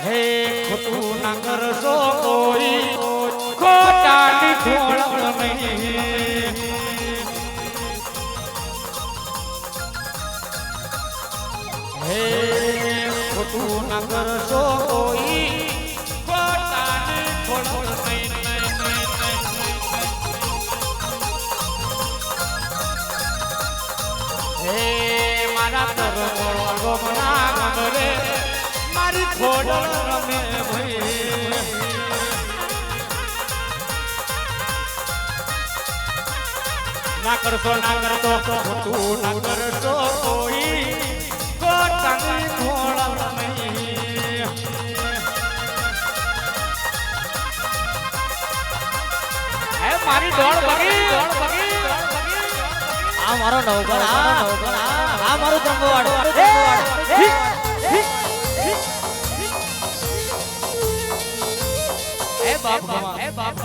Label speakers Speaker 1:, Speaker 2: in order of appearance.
Speaker 1: હે ખોટું ના કરશો કોઈ ખોટાની ખોળ નહીં હે ખોટું ના કરશો કોઈ ખોટાની ખોળ નહીં હે મારા તરફો ના ગમરે મારી ખોડ રમે ભાઈ ના કરશો ખોટું ના કરશો કોઈ ખોટાની ખોળ નહીં હે મારી દોડ બગી
Speaker 2: આ મારો નવગણ આ મારું ત્રંબોવાડો
Speaker 1: હે બાપ